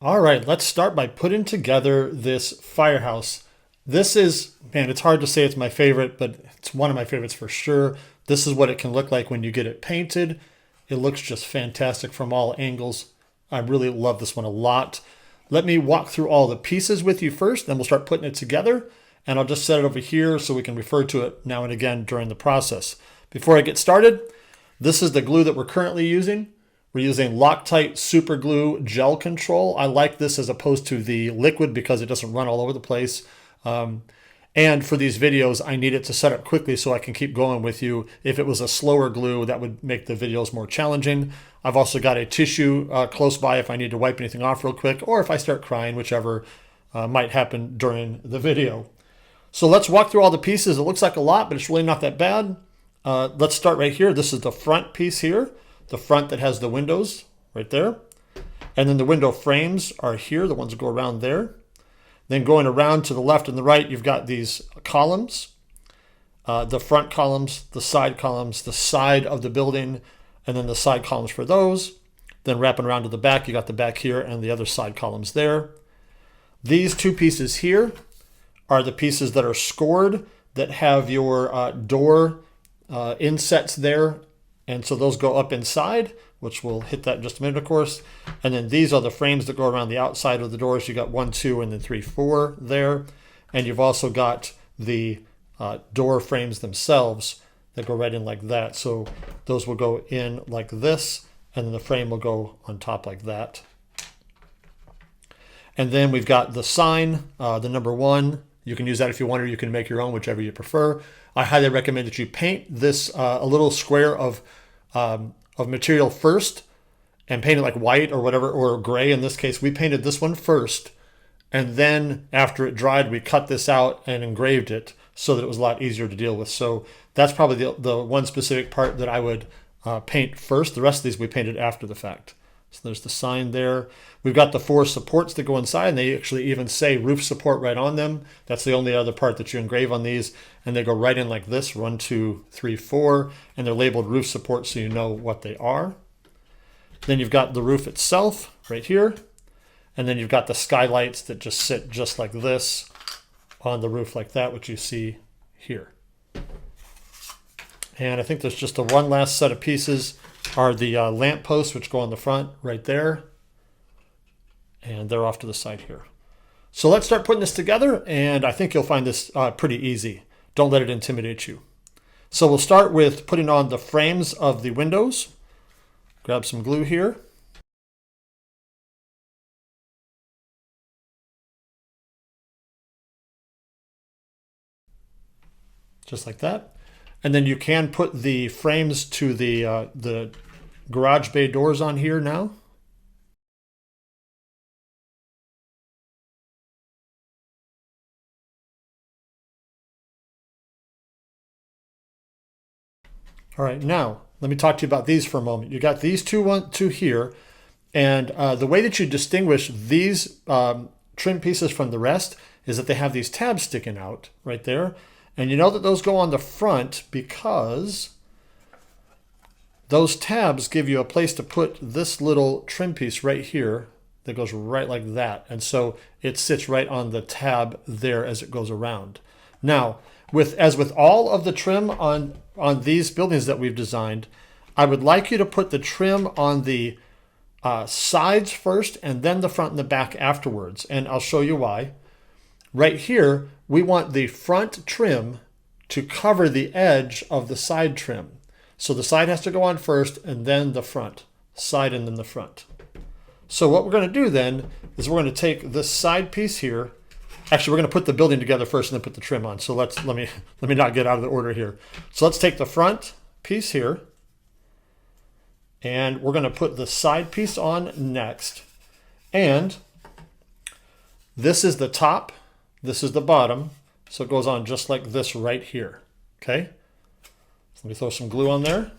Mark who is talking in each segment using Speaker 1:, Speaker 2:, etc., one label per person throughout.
Speaker 1: All right, let's start by putting together this firehouse. This is, man, it's hard to say it's my favorite, but it's one of my favorites for sure. This is what it can look like when you get it painted. It looks just fantastic from all angles. I really love this one a lot. Let me walk through all the pieces with you first, then we'll start putting it together. And I'll just set it over here so we can refer to it now and again during the process. Before I get started, this is the glue that we're currently using. We're using Loctite Super Glue Gel Control. I like this as opposed to the liquid because it doesn't run all over the place. And for these videos, I need it to set up quickly so I can keep going with you. If it was a slower glue, that would make the videos more challenging. I've also got a tissue close by if I need to wipe anything off real quick, or if I start crying, whichever might happen during the video. So let's walk through all the pieces. It looks like a lot, but it's really not that bad. Let's start right here. This is the front piece here. The front that has the windows right there. And then the window frames are here, the ones that go around there. Then going around to the left and the right, you've got these columns. The front columns, the side of the building, and then the side columns for those. Then wrapping around to the back, you got the back here and the other side columns there. These two pieces here are the pieces that are scored that have your door insets there. And so those go up inside, which we'll hit that in just a minute, of course. And then these are the frames that go around the outside of the doors. You got 1, 2, and then 3, 4 there. And you've also got the door frames themselves that go right in like that. So those will go in like this, and then the frame will go on top like that. And then we've got the sign, the number 1. You can use that if you want, or you can make your own, whichever you prefer. I highly recommend that you paint this a little square of material first and paint it like white or whatever, or gray. In this case, we painted this one first. And then after it dried, we cut this out and engraved it so that it was a lot easier to deal with. So that's probably the one specific part that I would paint first. The rest of these we painted after the fact. So there's the sign there. We've got the 4 supports that go inside, and they actually even say roof support right on them. That's the only other part that you engrave on these, and they go right in like this, 1, 2, 3, 4, and they're labeled roof support so you know what they are. Then you've got the roof itself right here, and then you've got the skylights that just sit just like this on the roof like that, which you see here. And I think there's just the one last set of pieces are the lamp posts, which go on the front right there. And they're off to the side here. So let's start putting this together, and I think you'll find this pretty easy. Don't let it intimidate you. So we'll start with putting on the frames of the windows. Grab some glue here. Just like that. And then you can put the frames to the garage bay doors on here now. All right, now let me talk to you about these for a moment. You got these two here, and the way that you distinguish these trim pieces from the rest is that they have these tabs sticking out right there. And you know that those go on the front because those tabs give you a place to put this little trim piece right here that goes right like that. And so it sits right on the tab there as it goes around. Now, as with all of the trim on these buildings that we've designed, I would like you to put the trim on the sides first and then the front and the back afterwards. And I'll show you why. Right here, we want the front trim to cover the edge of the side trim. So the side has to go on first and then the front, side and then the front. So what we're going to do then is we're going to take this side piece here. Actually, we're going to put the building together first and then put the trim on. So let me not get out of the order here. So let's take the front piece here, and we're going to put the side piece on next. And this is the top, this is the bottom, so it goes on just like this right here. Okay? So let me throw some glue on there.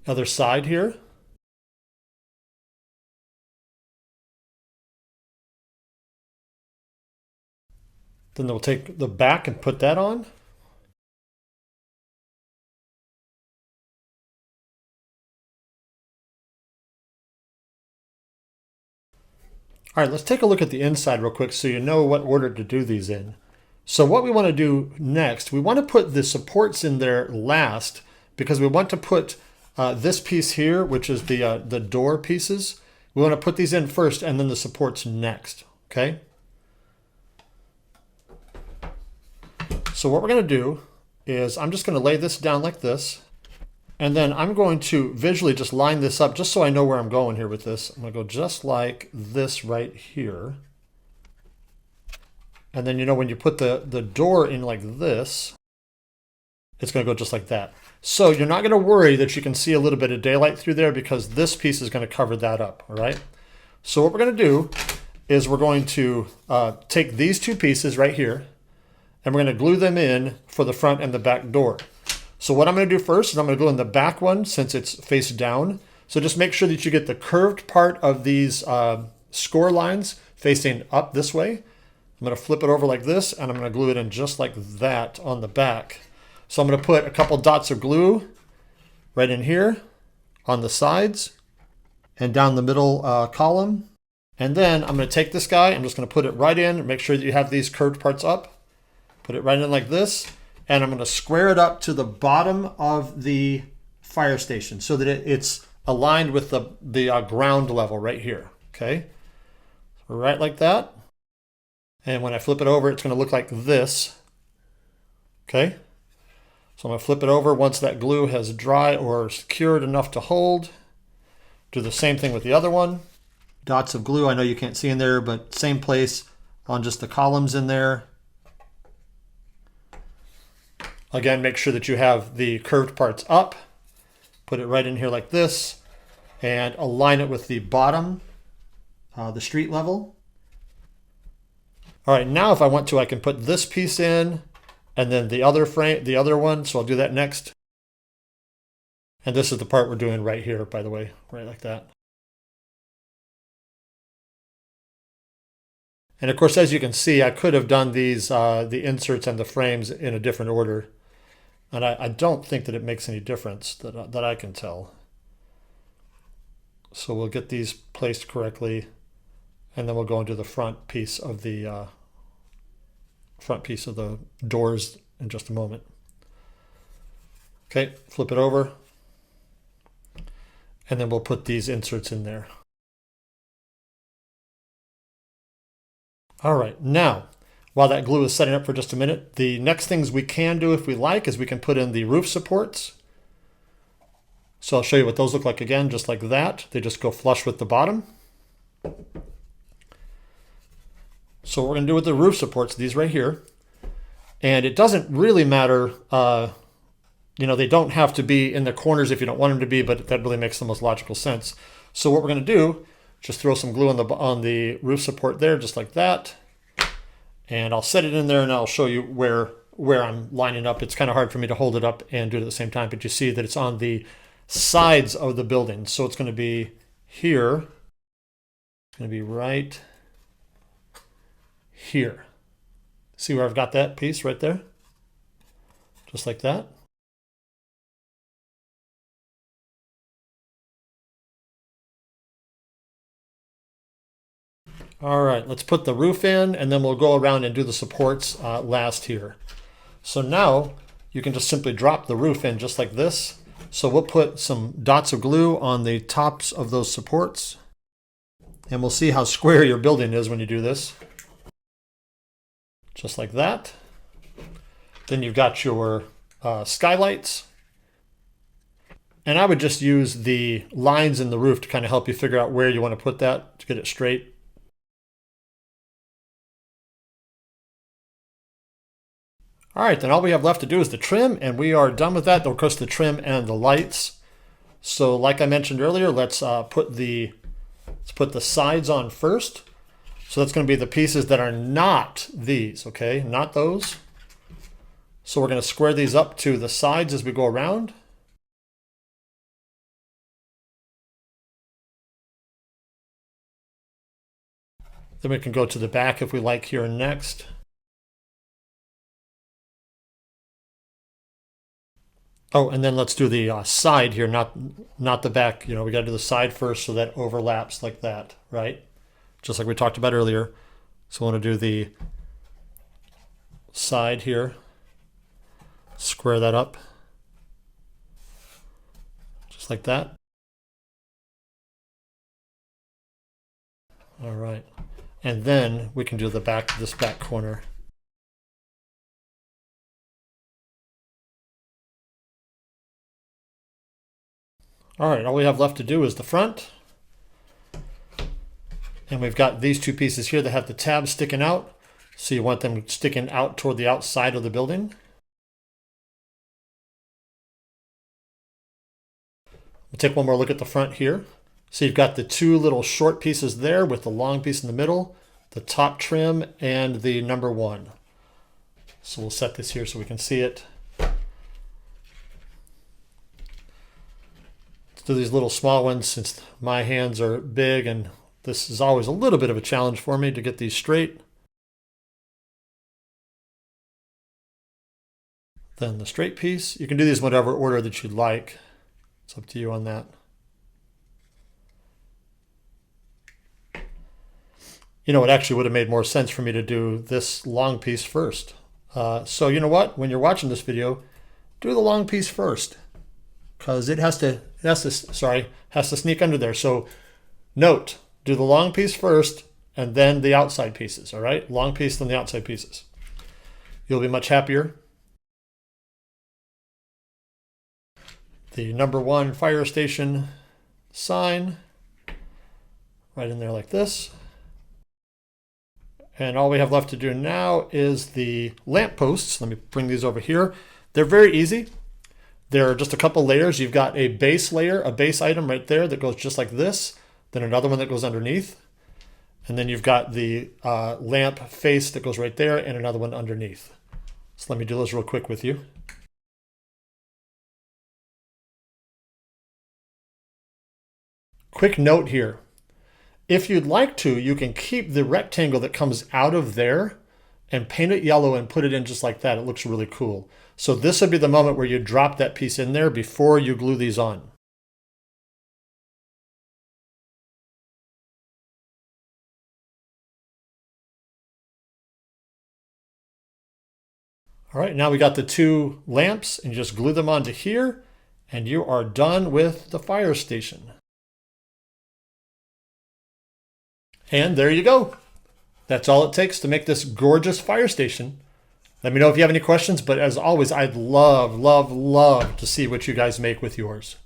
Speaker 1: Other side here. Then we'll take the back and put that on. All right, let's take a look at the inside real quick so you know what order to do these in. So what we want to do next, we want to put the supports in there last because we want to put this piece here, which is the door pieces. We want to put these in first and then the supports next, okay? So what we're going to do is I'm just going to lay this down like this. And then I'm going to visually just line this up just so I know where I'm going here with this. I'm going to go just like this right here. And then, you know, when you put the door in like this, it's going to go just like that. So you're not going to worry that you can see a little bit of daylight through there because this piece is going to cover that up, all right? So what we're going to do is we're going to take these two pieces right here and we're going to glue them in for the front and the back door. So what I'm going to do first is I'm going to glue in the back one since it's face down. So just make sure that you get the curved part of these score lines facing up this way. I'm going to flip it over like this and I'm going to glue it in just like that on the back. So I'm going to put a couple dots of glue right in here on the sides and down the middle column. And then I'm going to take this guy, I'm just going to put it right in, make sure that you have these curved parts up. Put it right in like this. And I'm going to square it up to the bottom of the fire station so that it's aligned with the ground level right here, okay? So right like that. And when I flip it over, it's going to look like this, okay? So I'm going to flip it over once that glue has dry or secured enough to hold. Do the same thing with the other one. Dots of glue, I know you can't see in there, but same place on just the columns in there. Again, make sure that you have the curved parts up. Put it right in here like this and align it with the bottom, the street level. All right, now if I want to, I can put this piece in and then the other frame, the other one. So I'll do that next. And this is the part we're doing right here, by the way, right like that. And of course, as you can see, I could have done these, the inserts and the frames in a different order. And I don't think that it makes any difference that I can tell. So we'll get these placed correctly, and then we'll go into the front piece of the doors in just a moment. Okay, flip it over, and then we'll put these inserts in there. All right, now, while that glue is setting up for just a minute, the next things we can do if we like is we can put in the roof supports. So I'll show you what those look like again, just like that. They just go flush with the bottom. So what we're going to do with the roof supports, these right here, and it doesn't really matter, you know, they don't have to be in the corners if you don't want them to be, but that really makes the most logical sense. So what we're going to do, just throw some glue on the roof support there, just like that. And I'll set it in there and I'll show you where I'm lining up. It's kind of hard for me to hold it up and do it at the same time, but you see that it's on the sides of the building. So it's going to be here. It's going to be right here. See where I've got that piece right there? Just like that. All right, let's put the roof in and then we'll go around and do the supports last here. So now you can just simply drop the roof in just like this. So we'll put some dots of glue on the tops of those supports and we'll see how square your building is when you do this. Just like that. Then you've got your skylights. And I would just use the lines in the roof to kind of help you figure out where you want to put that to get it straight. All right, then all we have left to do is the trim, and we are done with that. Of course, the trim and the lights. So like I mentioned earlier, let's put the sides on first. So that's going to be the pieces that are not these, okay? Not those. So we're going to square these up to the sides as we go around. Then we can go to the back if we like here next. Oh, and then let's do the side here, not the back. You know, we got to do the side first so that overlaps like that, right? just like we talked about earlier. So I want to do the side here, square that up, just like that. All right, and then we can do the back, this back corner. All right, all we have left to do is the front. And we've got these two pieces here that have the tabs sticking out. So you want them sticking out toward the outside of the building. We'll take one more look at the front here. So you've got the two little short pieces there with the long piece in the middle, the top trim, and the number 1. So we'll set this here so we can see it. Let's do these little small ones since my hands are big, and this is always a little bit of a challenge for me to get these straight. Then the straight piece. You can do these in whatever order that you'd like. It's up to you on that. You know, it actually would have made more sense for me to do this long piece first. So you know what? When you're watching this video, do the long piece first, because it has to sneak under there. So note, do the long piece first and then the outside pieces, all right? Long piece, then the outside pieces. You'll be much happier. The number 1 fire station sign right in there like this. And all we have left to do now is the lamp posts. Let me bring these over here. They're very easy. There are just a couple layers. You've got a base layer, a base item right there that goes just like this. Then another one that goes underneath. And then you've got the lamp face that goes right there and another one underneath. So let me do those real quick with you. Quick note here. If you'd like to, you can keep the rectangle that comes out of there and paint it yellow and put it in just like that. It looks really cool. So this would be the moment where you drop that piece in there before you glue these on. All right, now we got the 2 lamps, and you just glue them onto here, and you are done with the fire station. And there you go. That's all it takes to make this gorgeous fire station. Let me know if you have any questions, but as always, I'd love, love, love to see what you guys make with yours.